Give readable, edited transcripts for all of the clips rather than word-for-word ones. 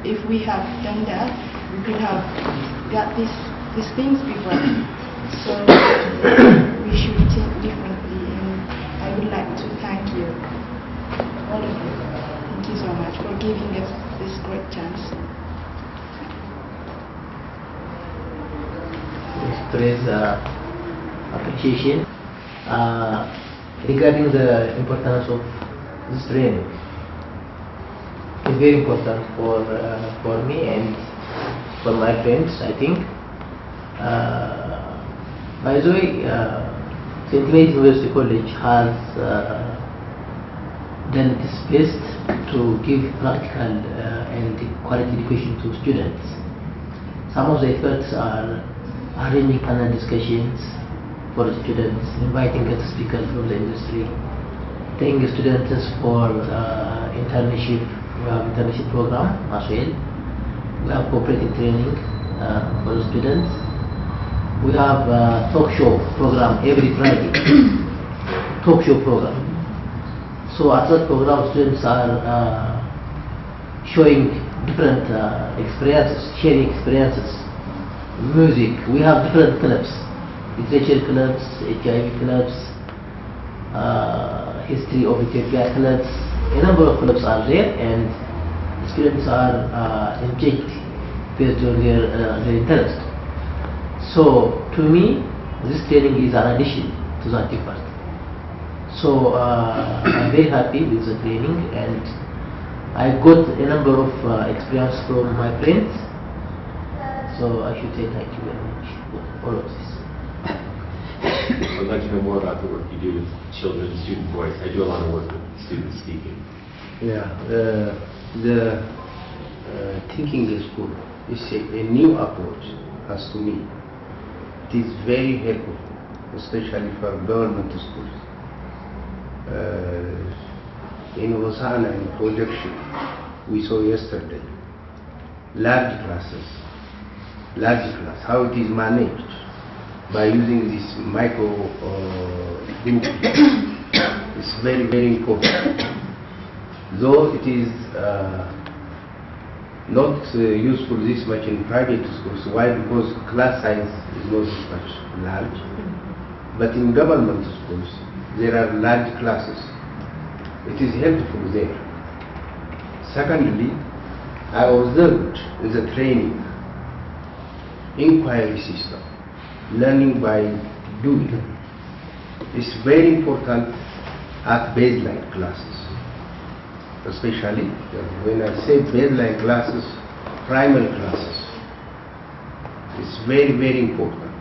if we have done that, we could have got these things before. So we should think differently, and I would like to thank you, all of you. Thank you so much for giving us this great chance. Express appreciation regarding the importance of this training. It's very important for me and for my friends, I think. By the way, St. Mary's University College has done its best to give practical and quality education to students. Some of the efforts are arranging panel discussions for students, inviting guest speakers from the industry, taking students for internship. We have internship program as well. We have cooperative training for the students. We have a talk show program every Friday. Talk show program. So at that program, students are showing different experiences, sharing experiences. Music. We have different clubs: literature clubs, HIV clubs, history of Ethiopia clubs. A number of clubs are there, and students are engaged based on their interest. So to me, this training is an addition to that effort. So I'm very happy with the training, and I got a number of experience from my friends. So I should say thank you very much for all of this. I'd like to know more about the work you do with children, student voice. I do a lot of work with student speaking. Yeah, the thinking school is a new approach, as to me. It is very helpful, especially for government schools. In Hosanna, in projection, we saw yesterday, large classes, how it is managed by using this micro group. It's very, very important. Though it is not useful this much in private schools. Why? Because class size is not this much large. But in government schools, there are large classes. It is helpful there. Secondly, I observed in the training, inquiry system, learning by doing. It's very important at baseline classes. Especially when I say baseline classes, primary classes. It's very, very important.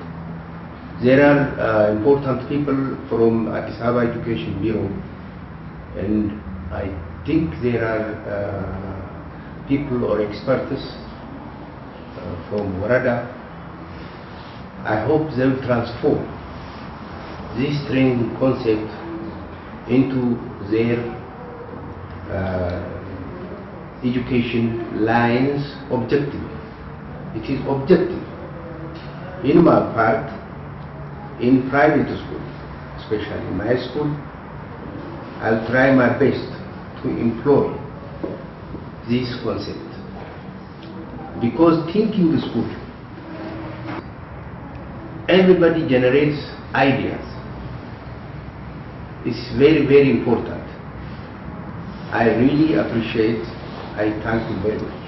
There are important people from Addis Ababa Education Bureau, and I think there are people or experts from Warada. I hope they will transform this training concept into their education lines objective. It is objective. In my part, in private school, especially my school, I'll try my best to employ this concept. Because thinking school, everybody generates ideas. It's very, very important. I really appreciate. I thank you very much.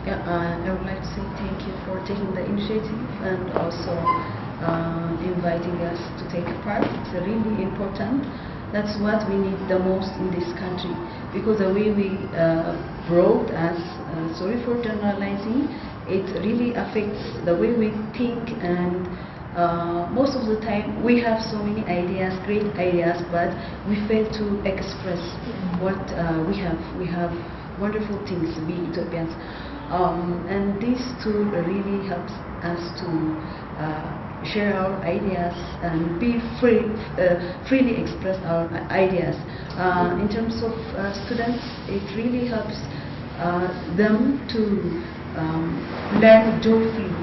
Yeah, I would like to say thank you for taking the initiative and also inviting us to take part. It's really important. That's what we need the most in this country, because the way we brought as, sorry for generalizing, it really affects the way we think, and most of the time we have so many ideas, great ideas, but we fail to express what we have. We have wonderful things, we Ethiopians, and this tool really helps us to share our ideas and be freely express our ideas. In terms of students, it really helps them to learn joyfully,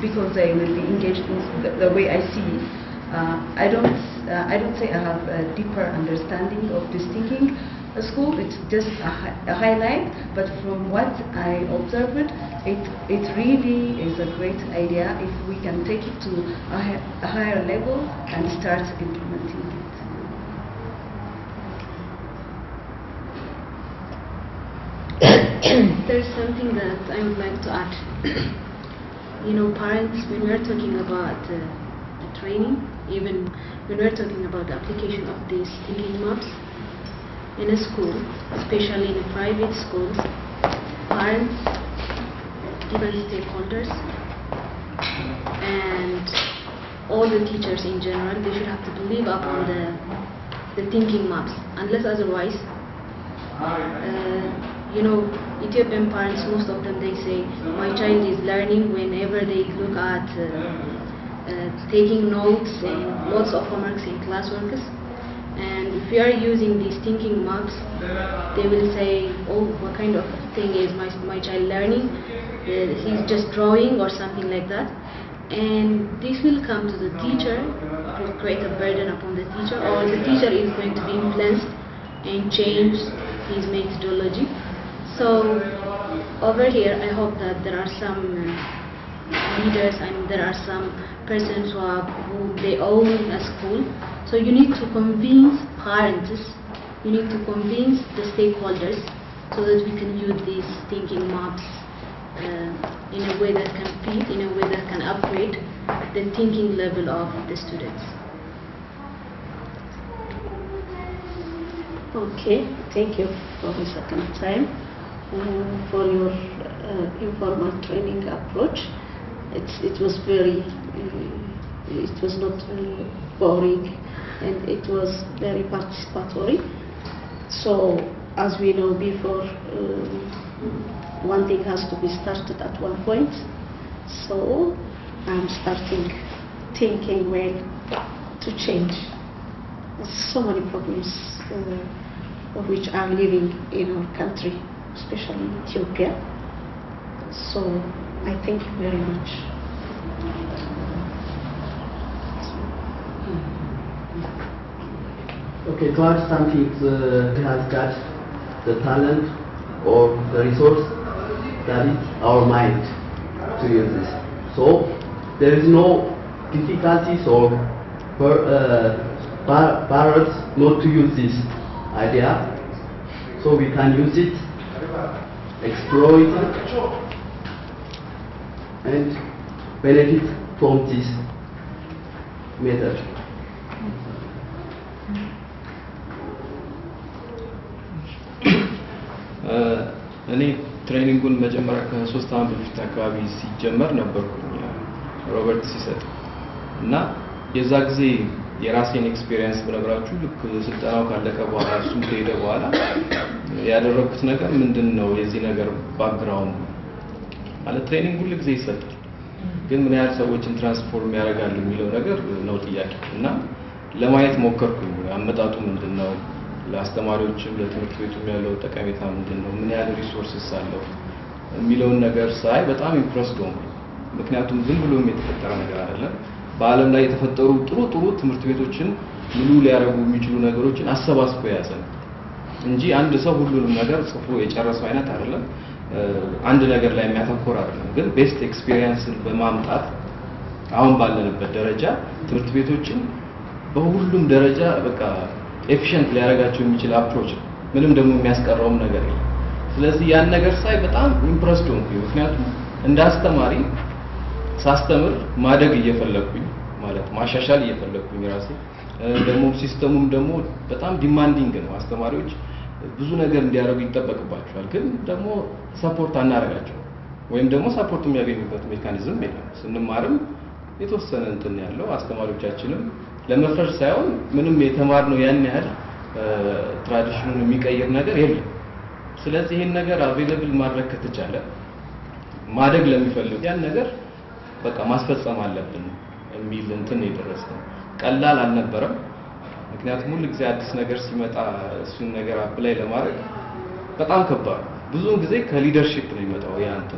because they will be engaged in the way I see it. I don't say I have a deeper understanding of this thinking, school, it's just a highlight, but from what I observed, it really is a great idea if we can take it to a higher level and start implementing it. There's something that I would like to add. You know, parents, when we're talking about the training, even when we're talking about the application of these thinking maps in a school, especially in private schools, parents, even stakeholders, and all the teachers in general, they should have to believe upon the thinking maps, unless otherwise, you know, Ethiopian parents, most of them, they say, my child is learning whenever they look at taking notes and lots of homeworks and classworks. And if you are using these thinking maps, they will say, oh, what kind of thing is my child learning? He's just drawing or something like that. And this will come to the teacher, it will create a burden upon the teacher, or the teacher is going to be influenced and change his methodology. So over here, I hope that there are some leaders and there are some persons who they own a school. So you need to convince parents, you need to convince the stakeholders, so that we can use these thinking maps in a way that can fit, in a way that can upgrade the thinking level of the students. Okay, thank you for the second time for your informal training approach. It was very, it was not boring, and it was very participatory. So, as we know before, one thing has to be started at one point. So, I'm starting thinking when to change. There's so many problems which are living in our country, especially in Ethiopia. So I thank you very much. Okay, to add something, he has got the talent or the resource that is our mind to use this. So there is no difficulties or barriers not to use this idea. So we can use it, exploit it, and benefit from this method. እኔ ትሬኒንጉን መጀመሪያ ከ3 ዓመት በፊት አካባቢ ሲጀመር ነበርኩኝ ሮበርት ሲሰጥ እና የዛ ጊዜ የራሴን ኤክስፒሪየንስ ብነግራችሁ ልክ ስልጠናው ካለቀ በኋላ እሱም ከሄደ በኋላ ያደረኩት ነገር ምንድነው የዚህ ነገር ባክግራውንድ ማለት ትሬኒንግ ሁሉ ጊዜ ይሰጣል ግን ምን ያህል ሰዎችን ትራንስፎርም ያደርጋል የሚለው ነገር ነው ጥያቄ እና ለማየት ሞከርኩኝ አመጣጡ ምንድነው ለአስተማሪዎችም ለትምህርት ቤቱም ያለው ጠቀሜታ ምንድነው ምን ያህል ሪሶርስስ አለው የሚለው ነገር ሳይ በጣም ኢምፕረስድ ሆንኩ ምክንያቱም ዝም ብሎ የተፈጠረ ነገር አይደለም በአለም ላይ የተፈጠሩ ጥሩ ትምህርት ቤቶችን ሙሉ ሊያረጉ የሚችሉ ነገሮችን አሰባስቦ ያዘን እንጂ አንድ ሰው ሁሉንም ነገር ጽፎ የጨረሰው አይነት አይደለም አንድ ነገር ላይ የሚያተኮር አይደለም ግን ቤስት ኤክስፒሪየንስን በማምጣት አሁን ባለንበት ደረጃ ትምህርት ቤቶችን በሁሉም ደረጃ በቃ ኤፊሺየንት ሊያረጋቸው የሚችል አፕሮች ምንም ደግሞ የሚያስቀረውም ነገር የለም ስለዚህ ያን ነገር ሳይ በጣም ኢምፕረስድ ሆንኩኝ ምክንያቱም እንደ አስተማሪ ሳስተምር ማደግ እየፈለኩኝ ማለት ማሻሻል እየፈለኩኝ ራሴ ደግሞ ሲስተሙም ደግሞ በጣም ዲማንዲንግ ነው አስተማሪዎች ብዙ ነገር እንዲያደርጉ ይተበቅባቸዋል ግን ደግሞ ሰፖርት አናረጋቸው ወይም ደግሞ ሰፖርት የሚያገኙበት ሜካኒዝም የለም ስንማርም የተወሰነ እንትን ያለው አስተማሪዎቻችንም ለመፍረድ ሳይሆን ምንም የተማርነው ያን ያህል ትራዲሽኑን የሚቀይር ነገር የለም ስለዚህ ይሄን ነገር አቬሌብል ማድረግ ከተቻለ ማደግ ለሚፈልጉ ያን ነገር በቃ ማስፈጸም አለብን የሚል እንትን የደረሰው ቀላል አልነበረም ምክንያቱም ሁሉ ጊዜ አዲስ ነገር ሲመጣ እሱን ነገር አፕላይ ለማድረግ በጣም ከባድ ብዙ ጊዜ ከሊደርሺፕ ነው የሚመጣው ያንተ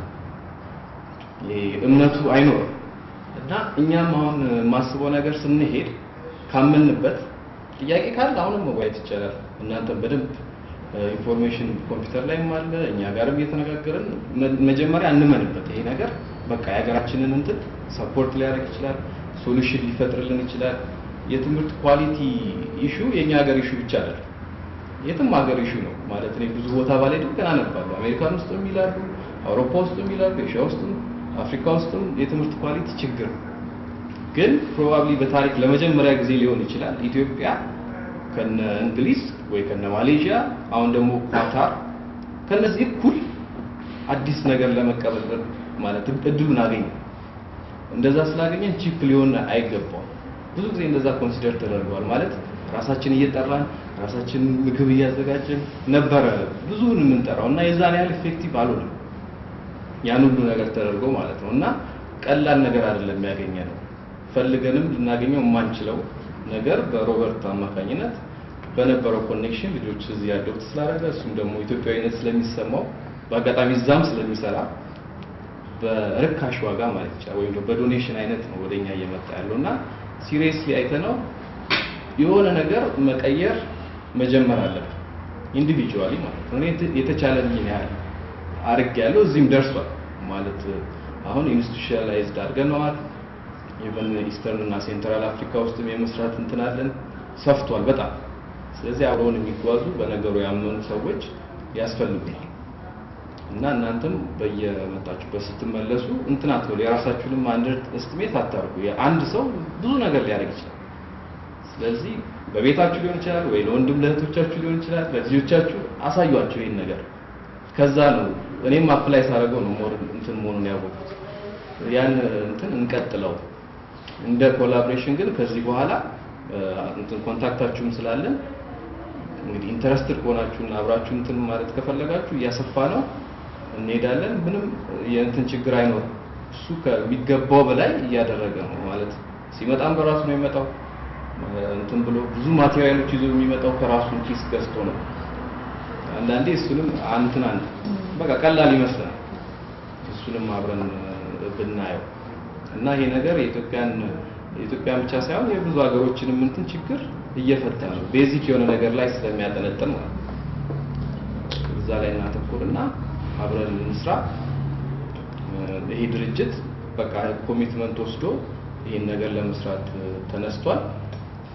እምነቱ አይኖርም እና እኛም አሁን ማስበው ነገር ስንሄድ ካመንበት ጥያቄ ካለ አሁንም መወያየት ይቻላል እናንተም በደንብ ኢንፎርሜሽን ኮምፒውተር ላይም አለ እኛ ጋርም እየተነጋገርን መጀመሪያ እንመንበት ይሄ ነገር በቃ የሀገራችንን እንትን ሰፖርት ሊያደርግ ይችላል ሶሉሽን ሊፈጥርልን ይችላል የትምህርት ኳሊቲ ኢሹ የኛ ሀገር ኢሹ ብቻ አይደለም የትም ሀገር ኢሹ ነው ማለት ነው ብዙ ቦታ ባልሄድም ገና ነባሉ አሜሪካን ውስጥም ይላሉ አውሮፓ ውስጥም ይላሉ ኤሽያ ውስጥም አፍሪካ ውስጥም የትምህርት ኳሊቲ ችግር ግን ፕሮባብሊ በታሪክ ለመጀመሪያ ጊዜ ሊሆን ይችላል ኢትዮጵያ ከነ እንግሊዝ ወይ ከነ ማሌዥያ አሁን ደግሞ ኳታር ከነዚህ እኩል አዲስ ነገር ለመቀበል ማለት እድሉን አገኘ እንደዛ ስላገኘን ቺፕ ሊሆን አይገባው ብዙ ጊዜ እንደዛ ኮንሲደር ተደርጓል ማለት ራሳችን እየጠራን ራሳችን ምግብ እያዘጋጀን ነበር ብዙውን የምንጠራውና የዛን ያህል ኢፌክቲቭ አልሆነም ያን ሁሉ ነገር ተደርጎ ማለት ነውና ቀላል ነገር አይደለም ያገኘነው ፈልገንም ልናገኘው የማንችለው ነገር በሮበርት አማካኝነት በነበረው ኮኔክሽን ልጆች እዚህ ያደጉት ስላደረገ እሱም ደግሞ ኢትዮጵያዊነት ስለሚሰማው በአጋጣሚ እዛም ስለሚሰራ በርካሽ ዋጋ ማለት ይችላል ወይም በዶኔሽን አይነት ነው ወደኛ እየመጣ ያለውና ሲሪየስሊ አይተነው የሆነ ነገር መቀየር መጀመር አለበት ኢንዲቪጁዋሊ ማለት ነው እኔ የተቻለኝን ያህል አርግ ያለው እዚህም ደርሷል ማለት አሁን ኢንስቲትዩሽናላይዝድ አድርገነዋል ኢቨን ኢስተርን እና ሴንትራል አፍሪካ ውስጥም የመስራት እንትናለን ሰፍቷል በጣም ስለዚህ አብረውን የሚጓዙ በነገሩ ያመኑ ሰዎች ያስፈልጉናል እና እናንተም በየመጣችሁበት ስትመለሱ እንትናት ነው የራሳችሁንም አንደር ኤስቲሜት አታርጉ አንድ ሰው ብዙ ነገር ሊያደርግ ይችላል ስለዚህ በቤታችሁ ሊሆን ይችላል ወይ ለወንድም ለእህቶቻችሁ ሊሆን ይችላል ለልጆቻችሁ አሳዩአቸው ይሄን ነገር ከዛ ነው እኔም አፕላይ ሳደርገው ነው ሞር እንትን መሆኑን ያወቁት ያን እንትን እንቀጥለው እንደ ኮላቦሬሽን ግን ከዚህ በኋላ እንትን ኮንታክታችሁም ስላለን እንግዲህ ኢንተረስትድ ሆናችሁና አብራችሁ እንትን ማለት ከፈለጋችሁ ያሰፋ ነው እንሄዳለን ምንም የእንትን ችግር አይኖርም እሱ ከሚገባው በላይ እያደረገ ነው ማለት ሲመጣም በራሱ ነው የሚመጣው እንትን ብሎ ብዙ ማቴሪያሎች ይዞ የሚመጣው ከራሱ ኪስ ገዝቶ ነው አንዳንዴ እሱንም አንተናን በቃ ቀላል ይመስላል እሱንም አብረን ብናየው እና ይሄ ነገር የኢትዮጵያ ብቻ ሳይሆን የብዙ ሀገሮችንም እንትን ችግር እየፈታ ነው ቤዚክ የሆነ ነገር ላይ ስለሚያጠነጥን ማለት እዛ ላይ እናተኩርና አብረን እንስራ ይሄ ድርጅት በቃ ኮሚትመንት ወስዶ ይሄን ነገር ለመስራት ተነስቷል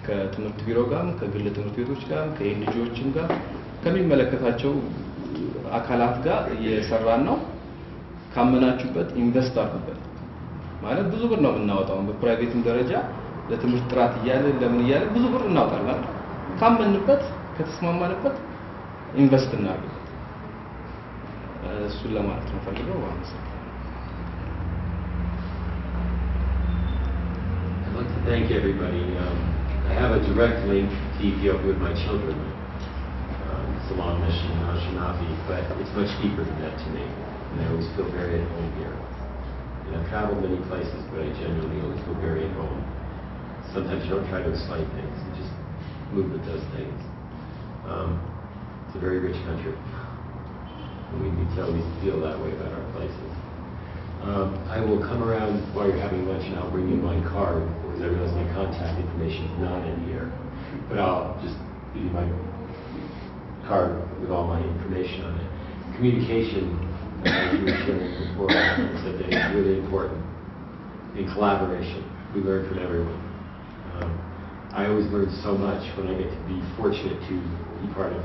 ከትምህርት ቢሮ ጋርም ከግል ትምህርት ቤቶች ጋርም ከኤንጂኦዎችም ጋር ከሚመለከታቸው አካላት ጋር እየሰራን ነው ካመናችሁበት ኢንቨስት አድርጉበት ማለት ብዙ ብር ነው የምናወጣው በፕራይቬትም ደረጃ ለትምህርት ጥራት እያለ ለምን እያለ ብዙ ብር እናወጣለን ካመንበት ከተስማማንበት ኢንቨስት እናድርግ እሱን ለማለት ነው ፈልገው I'd like to thank everybody. I have a direct link to Ethiopia with my children. Salam Mission, Ashinabi, but it's much deeper than that to me. And I always feel very at home here. And I've traveled many places, but I genuinely always feel very at home. Sometimes you don't try to explain things, you just move with those things. It's a very rich country. And we feel that way about our places. I will come around while you're having lunch and I'll bring you my card, because I realize my contact information is not in here. But I'll just give you my card with all my information on it. Communication, as you were sharing before, said that it's really important. In collaboration, we learn from everyone. I always learn so much when I get to be fortunate to be part of